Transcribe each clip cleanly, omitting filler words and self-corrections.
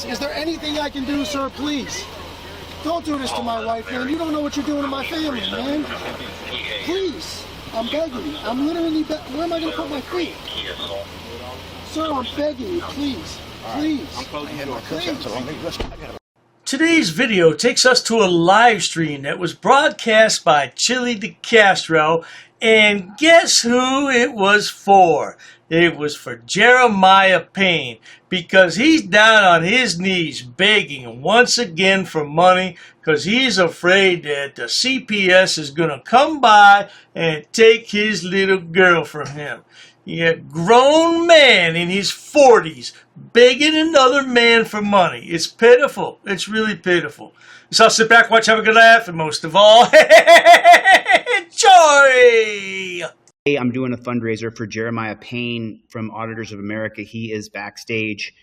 Is there anything I can do, sir? Please. Don't do this to my wife, man. You don't know what you're doing to my family, man. Please. I'm begging you. I'm literally where am I going to put my feet? Sir, I'm begging you. Please. Please. Please. Today's video takes us to a live stream that was broadcast by Chille de Castro, and guess who it was for? It was for Jeremiah Payne, because he's down on his knees begging once again for money because he's afraid that the CPS is going to come by and take his little girl from him. A grown man in his 40s begging another man for money. It's pitiful. It's really pitiful. So I'll sit back, watch, have a good laugh, and most of all, enjoy! I'm doing a fundraiser for Jeremiah Payne from Auditors of America. He is backstage.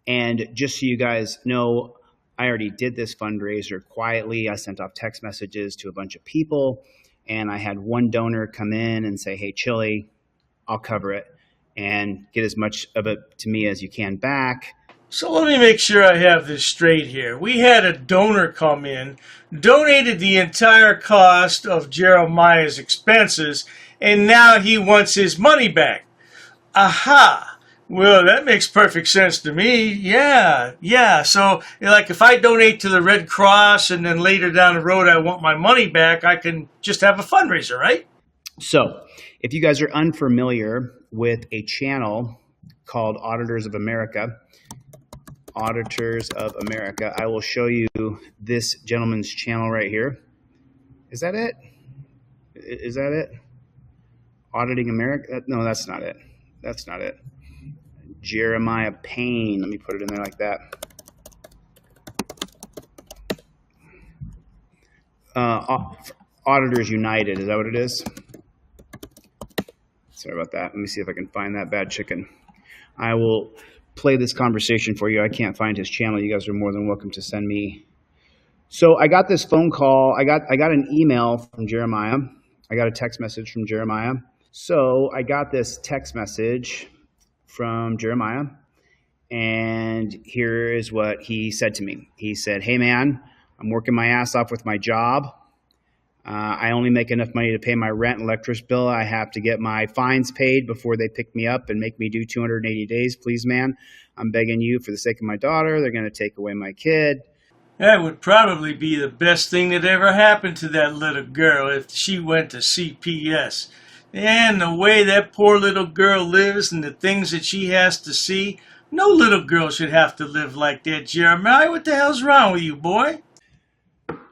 And just so you guys know, I already did this fundraiser quietly. I sent off text messages to a bunch of people, and I had one donor come in and say, hey, Chille, I'll cover it, and get as much of it to me as you can back. So let me make sure I have this straight here. We had a donor come in, donated the entire cost of Jeremiah's expenses, and now he wants his money back. Aha! Well, that makes perfect sense to me. Yeah. So, like, if I donate to the Red Cross and then later down the road I want my money back, I can just have a fundraiser, right? So, if you guys are unfamiliar with a channel called Auditors of America, I will show you this gentleman's channel right here. Is that it? Is that it? Auditing America? No, that's not it. That's not it. Jeremiah Payne. Let me put it in there like that. Auditors United. Is that what it is? Sorry about that. Let me see if I can find that bad chicken. I will play this conversation for you. I can't find his channel. You guys are more than welcome to send me. So I got this phone call. I got an email from Jeremiah. I got a text message from Jeremiah. So I got this text message from Jeremiah, and here is what he said to me. He said, hey man, I'm working my ass off with my job. I only make enough money to pay my rent and electric bill. I have to get my fines paid before they pick me up and make me do 280 days. Please, man, I'm begging you for the sake of my daughter. They're going to take away my kid. That would probably be the best thing that ever happened to that little girl if she went to CPS. And the way that poor little girl lives and the things that she has to see, no little girl should have to live like that, Jeremiah. What the hell's wrong with you, boy?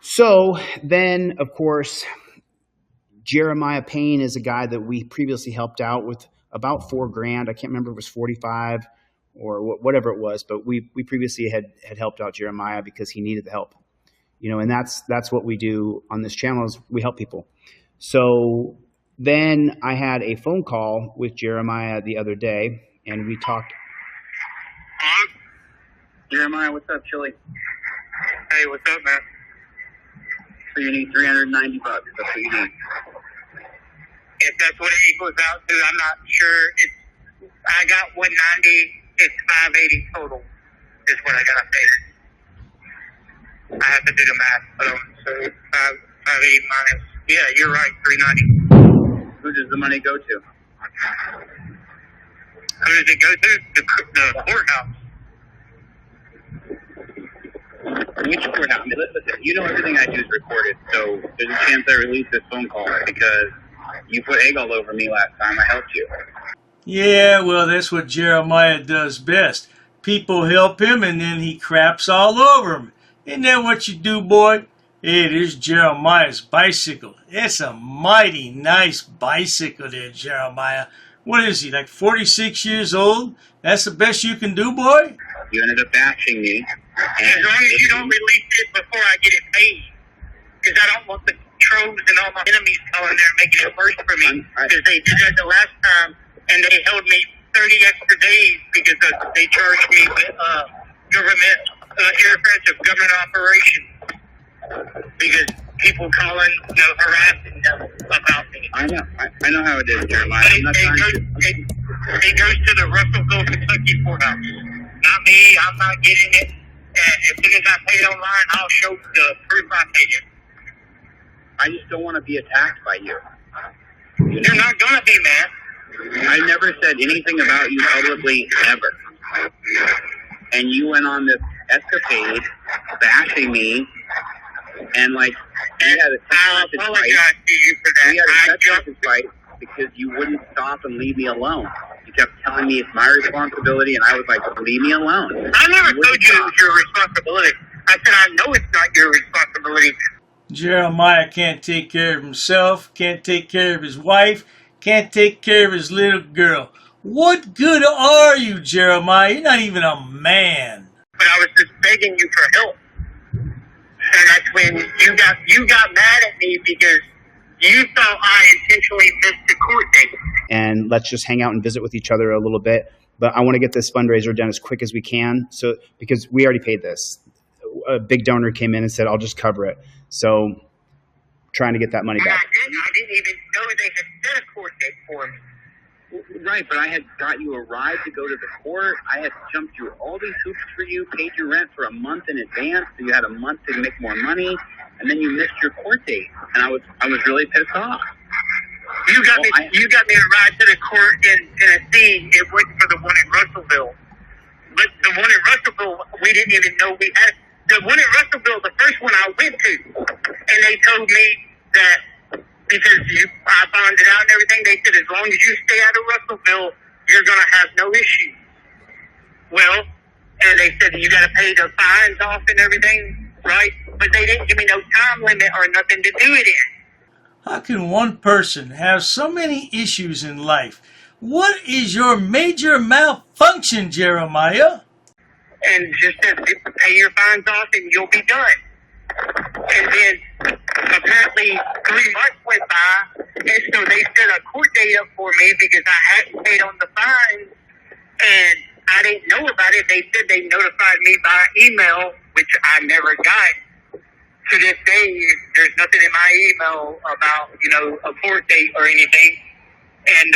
So then, of course, Jeremiah Payne is a guy that we previously helped out with about $4,000. I can't remember if it was 45 or whatever it was, but we previously had helped out Jeremiah because he needed the help. You know, and that's what we do on this channel is we help people. So then I had a phone call with Jeremiah the other day, and we talked. Jeremiah, what's up, Chille? Hey, what's up, man? So you need $390. That's what you need. If that's what it equals out to, I'm not sure. I got 190. It's 580 total. Is what I gotta pay. I have to do the math. So 580 minus. Yeah, you're right. 390. Who does the money go to? Who does it go to? The courthouse. Which courthouse? I mean, listen, you know everything I do is recorded, so there's a chance I release this phone call because you put egg all over me last time I helped you. Yeah, well, that's what Jeremiah does best. People help him, and then he craps all over them. Isn't that what you do, boy? Hey, there's Jeremiah's bicycle. It's a mighty nice bicycle there, Jeremiah. What is he, like 46 years old? That's the best you can do, boy? You ended up bashing me. As long as you don't release it before I get it paid. Because I don't want the trolls and all my enemies calling there making it worse for me. Because they did that the last time, and they held me 30 extra days because they charged me with government interference of government operations. Because people calling, harassing them about me. I know how it is, Jeremiah. It goes to the Russellville, Kentucky courthouse. Not me. I'm not getting it. And as soon as I pay it online, I'll show the proof I paid it. I just don't want to be attacked by you. You're not gonna be, man. I never said anything about you publicly ever. And you went on this escapade bashing me, and like we had a I text message apologize fight. to you for that. We had a I text jumped. message fight because you wouldn't stop and leave me alone. You kept telling me it's my responsibility, and I was like, leave me alone. I never You told wouldn't you it stop. was your responsibility. I said I know it's not your responsibility. Jeremiah can't take care of himself, can't take care of his wife, can't take care of his little girl. What good are you, Jeremiah? You're not even a man. But I was just begging you for help. And that's when you got mad at me because you thought I intentionally missed the court date. And let's just hang out and visit with each other a little bit. But I want to get this fundraiser done as quick as we can. So because we already paid this. A big donor came in and said, I'll just cover it. So trying to get that money And back. I didn't even know they had set a court date for me. Right, but I had got you a ride to go to the court. I had jumped through all these hoops for you, paid your rent for a month in advance, so you had a month to make more money, and then you missed your court date. And I was really pissed off. You got me a ride to the court in Tennessee. It wasn't for the one in Russellville. But the one in Russellville, we didn't even know we had. The one in Russellville, the first one I went to, and they told me that because I bonded out and everything, they said as long as you stay out of Russellville, you're going to have no issue. Well, and they said you got to pay the fines off and everything, right? But they didn't give me no time limit or nothing to do it in. How can one person have so many issues in life? What is your major malfunction, Jeremiah? And just said, pay your fines off and you'll be done. And then apparently 3 months went by, and so they set a court date up for me because I hadn't paid on the fines, and I didn't know about it. They said they notified me by email, which I never got. To this day, there's nothing in my email about, a court date or anything. And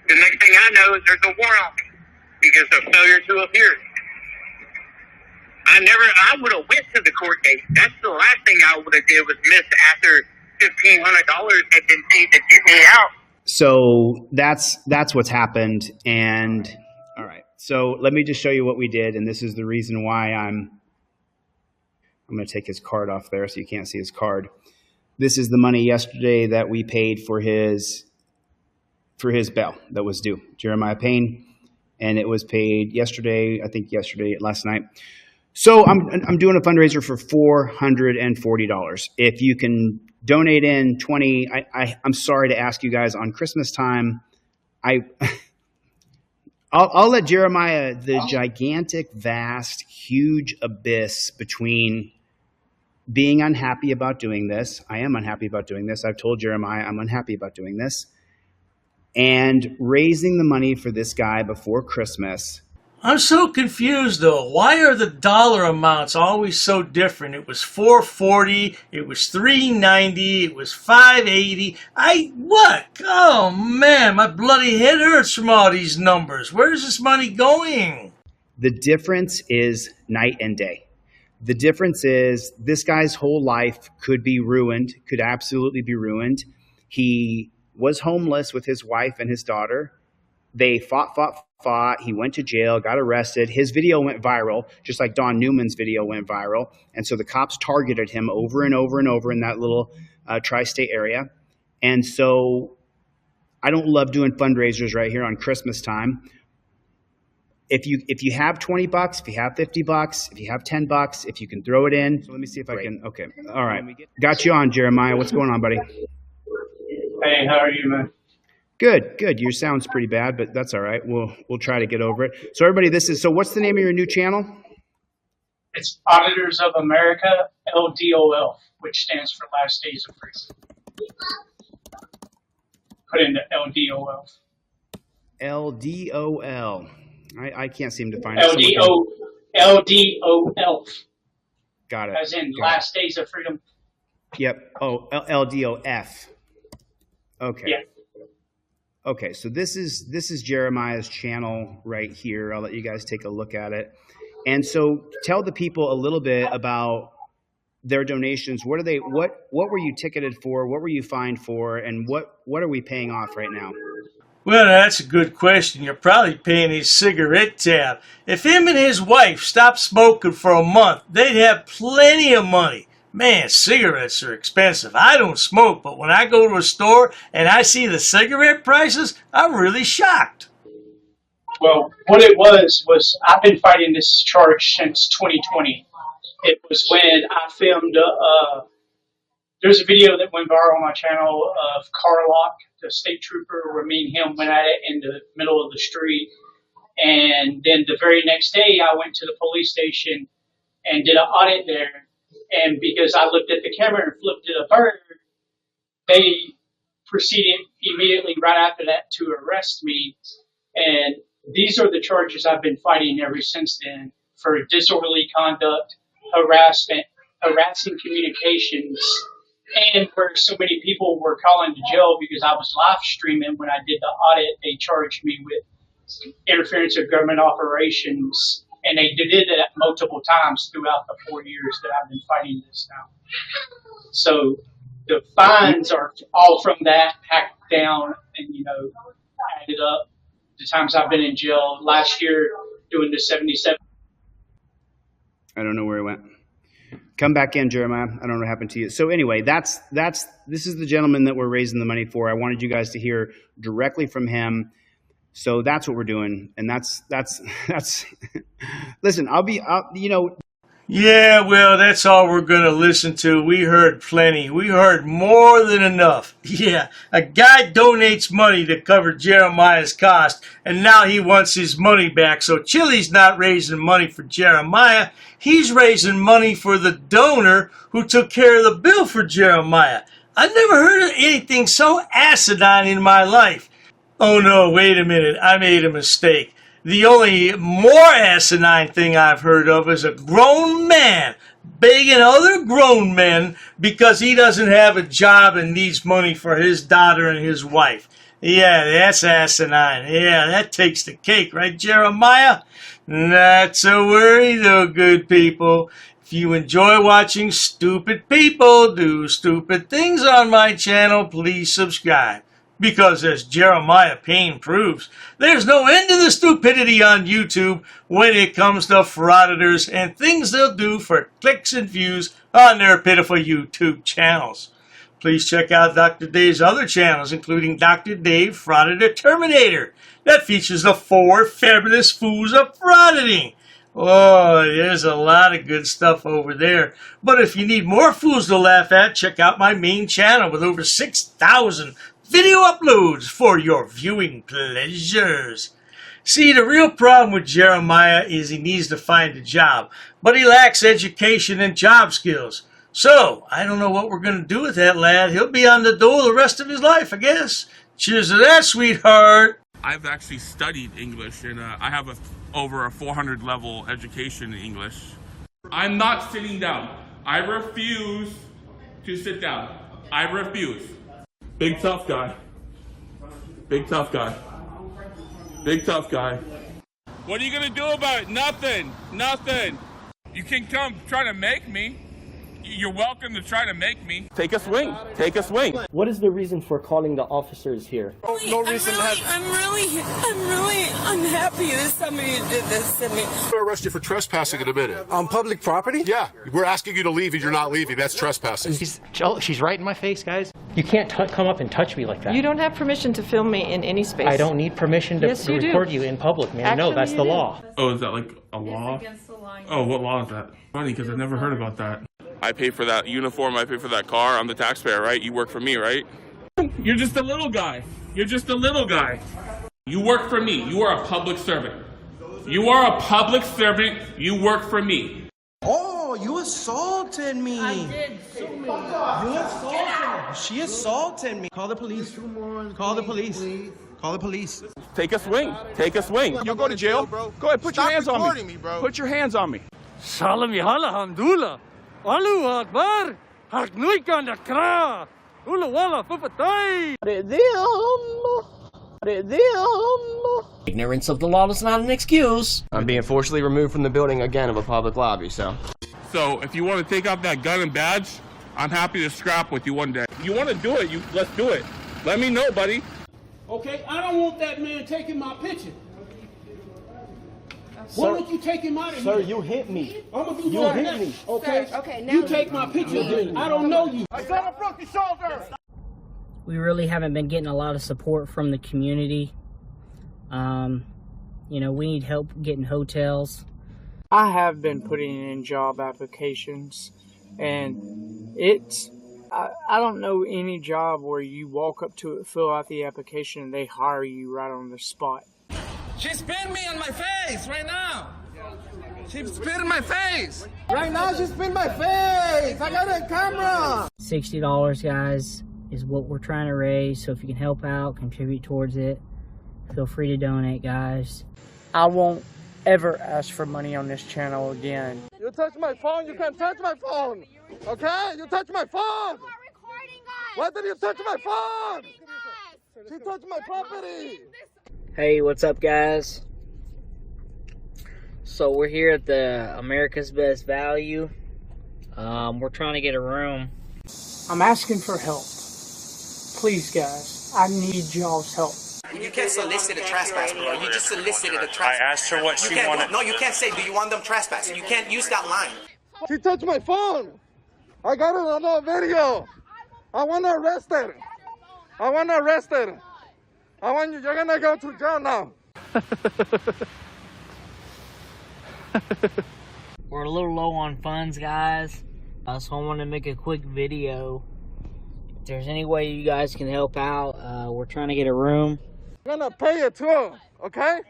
the next thing I know is there's a warrant on me because of failure to appear. I would have went to the court date. That's the last thing I would have did was miss after $1,500 had been paid to get me out. So that's what's happened. And all right, so let me just show you what we did. And this is the reason why I'm going to take his card off there so you can't see his card. This is the money yesterday that we paid for his bail that was due, Jeremiah Payne. And it was paid yesterday, last night. So I'm doing a fundraiser for $440. If you can donate in $20, I'm sorry to ask you guys on Christmas time. I'll let Jeremiah, the gigantic, vast, huge abyss between being unhappy about doing this. I am unhappy about doing this. I've told Jeremiah I'm unhappy about doing this. And raising the money for this guy before Christmas. I'm so confused though. Why are the dollar amounts always so different? It was $440, it was $390, it was $580. What? Oh man, my bloody head hurts from all these numbers. Where's this money going? The difference is night and day. The difference is this guy's whole life could be ruined, could absolutely be ruined. He was homeless with his wife and his daughter. They fought. He went to jail, got arrested. His video went viral, just like Don Newman's video went viral. And so the cops targeted him over and over and over in that little tri-state area. And so I don't love doing fundraisers right here on Christmas time. If you have $20, if you have $50, if you have $10, if you can throw it in. So let me see if I can. Okay. All right. Got you on, Jeremiah. What's going on, buddy? Hey, how are you, man? Good. Your sound's pretty bad, but that's all right. We'll try to get over it. So everybody, so what's the name of your new channel? It's Auditors of America, LDOL, which stands for Last Days of Freedom. Put in the LDOL. LDOL. I can't seem to find it. LDOL. Got it. As in Last Days of Freedom. Yep. Oh, LDOF. Okay. Yeah. Okay, so this is Jeremiah's channel right here. I'll let you guys take a look at it. And so tell the people a little bit about their donations. What are they? What were you ticketed for? What were you fined for? And what are we paying off right now? Well, that's a good question. You're probably paying his cigarette tab. If him and his wife stopped smoking for a month, they'd have plenty of money. Man, cigarettes are expensive. I don't smoke, but when I go to a store and I see the cigarette prices, I'm really shocked. Well, what it was I've been fighting this charge since 2020. It was when I filmed, there's a video that went viral on my channel of Carlock, the state trooper, where me and him went at it in the middle of the street. And then the very next day, I went to the police station and did an audit there. And because I looked at the camera and flipped it a bird, they proceeded immediately right after that to arrest me. And these are the charges I've been fighting ever since then for disorderly conduct, harassment, harassing communications, and where so many people were calling to jail because I was live streaming when I did the audit. They charged me with interference of government operations, and they did it multiple times throughout the 4 years that I've been fighting this now. So the fines are all from that, packed down and, added up. The times I've been in jail last year doing the 77. I don't know where he went. Come back in, Jeremiah. I don't know what happened to you. So anyway, this is the gentleman that we're raising the money for. I wanted you guys to hear directly from him. So that's what we're doing. And that's listen, Yeah, well, that's all we're going to listen to. We heard plenty. We heard more than enough. Yeah, a guy donates money to cover Jeremiah's cost, and now he wants his money back. So Chille's not raising money for Jeremiah. He's raising money for the donor who took care of the bill for Jeremiah. I've never heard of anything so asinine in my life. Oh no, wait a minute. I made a mistake. The only more asinine thing I've heard of is a grown man begging other grown men because he doesn't have a job and needs money for his daughter and his wife. Yeah, that's asinine. Yeah, that takes the cake, right, Jeremiah? Not to worry, though, good people. If you enjoy watching stupid people do stupid things on my channel, please subscribe. Because as Jeremiah Payne proves, there's no end to the stupidity on YouTube when it comes to frauditors and things they'll do for clicks and views on their pitiful YouTube channels. Please check out Dr. Dave's other channels, including Dr. Dave Frauditor Terminator, that features the 4 fabulous fools of frauditing. Oh, there's a lot of good stuff over there. But if you need more fools to laugh at, check out my main channel with over 6,000 video uploads for your viewing pleasures. See, the real problem with Jeremiah is he needs to find a job, but he lacks education and job skills. So, I don't know what we're going to do with that lad. He'll be on the dole the rest of his life, I guess. Cheers to that, sweetheart. I've actually studied English, and I have over a 400 level education in English. I'm not sitting down. I refuse to sit down. I refuse. Big tough guy. Big tough guy. Big tough guy. What are you gonna do about it? Nothing. Nothing. You can come try to make me. You're welcome to try to make me. Take a swing. Take a swing. What is the reason for calling the officers here? No reason. I'm really unhappy that somebody did this to me. I'm going to arrest you for trespassing in a minute. On public property? Yeah, we're asking you to leave and you're not leaving. That's trespassing. She's right in my face, guys. You can't come up and touch me like that. You don't have permission to film me in any space. I don't need permission to record you in public, man. Actually, no, that's the law. Oh, is that like a law? It's against the law. Oh, what law is that? Funny, because I've never heard about that. I pay for that uniform, I pay for that car, I'm the taxpayer, right? You work for me, right? You're just a little guy. You're just a little guy. You work for me. You are a public servant. You are a public servant. You work for me. Oh, you assaulted me. I did. You assaulted me. She assaulted me. Call the police. Call the police. Call the police. Take a swing. Take a swing. You'll go to jail, bro. Go ahead, put your hands on me, bro. Put your hands on me. Salam yahala hamdullah. Allahu Akbar. Harknuik an akra. Ula wala fufatay. Ignorance of the law is not an excuse. I'm being forcibly removed from the building again of a public lobby, so. So if you want to take out that gun and badge, I'm happy to scrap with you one day. You want to do it, let's do it. Let me know, buddy. Okay, I don't want that man taking my picture. Why don't you take him out of here? Sir, you hit me. I'm gonna do You that hit next. me. Okay? Sir, okay, now you take my picture. I don't know you. I got a broken shoulder. We really haven't been getting a lot of support from the community. You know, we need help getting hotels. I have been putting in job applications, and I don't know any job where you walk up to it, fill out the application, and they hire you right on the spot. She spit me on my face right now. She spit in my face. Right now, she spit my face. I got it on camera. $60, guys, is what we're trying to raise. So if you can help out, contribute towards it, feel free to donate, guys. I won't ever ask for money on this channel again. You touch my phone, you can't touch my phone. Okay? You touch my phone. Why did you touch my phone? She touched my property. Hey, what's up, guys? So we're here at the America's Best Value. We're trying to get a room. I'm asking for help. Please, guys, I need y'all's help. You can't solicit a trespass, bro. You just solicited a trespass. I asked her what she wanted. No, you can't say, do you want them trespassing? You can't use that line. She touched my phone. I got it on a video. I want to arrest her. I want to arrest her. You're going to go to jail now. We're a little low on funds, guys. So I want to make a quick video. If there's any way you guys can help out, we're trying to get a room. I'm going to pay it too, okay?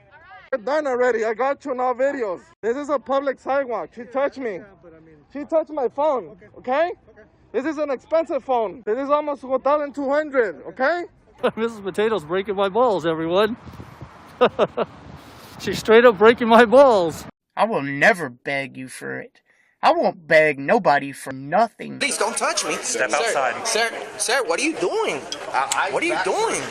We're done already. I got you in our videos. This is a public sidewalk. She touched me. She touched my phone, okay? This is an expensive phone. This is almost 1,200, okay? Mrs. Potato's breaking my balls, everyone. She's straight up breaking my balls. I will never beg you for it. I won't beg nobody for nothing. Please don't touch me. Step outside. Sir, what are you doing? What are you doing?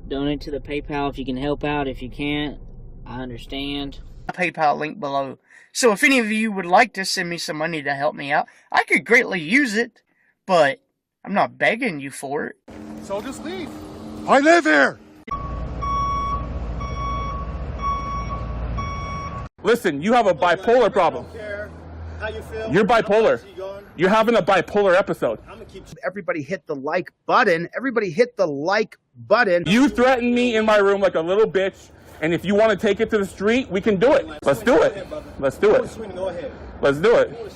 Donate to the PayPal if you can help out. If you can't, I understand. PayPal link below. So if any of you would like to send me some money to help me out, I could greatly use it, but I'm not begging you for it. So just leave. I live here. Listen, you have a bipolar problem. How you feel? You're bipolar. You're having a bipolar episode. Everybody hit the like button. Everybody hit the like button. You threatened me in my room like a little bitch, and if you want to take it to the street, we can do it. Let's do it. Let's do it. Let's do it.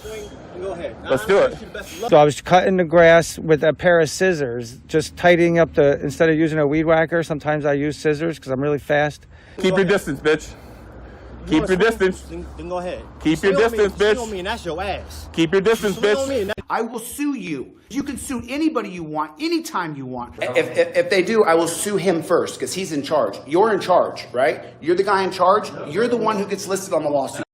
Let's do it. So I was cutting the grass with a pair of scissors, just tightening up instead of using a weed whacker, sometimes I use scissors because I'm really fast. Keep your distance, bitch. Keep your distance. Then go ahead. Keep your distance, bitch. Swing on me and that's your ass. Keep your distance, bitch. I will sue you. You can sue anybody you want, anytime you want. If they do, I will sue him first because he's in charge. You're in charge, right? You're the guy in charge. You're the one who gets listed on the lawsuit.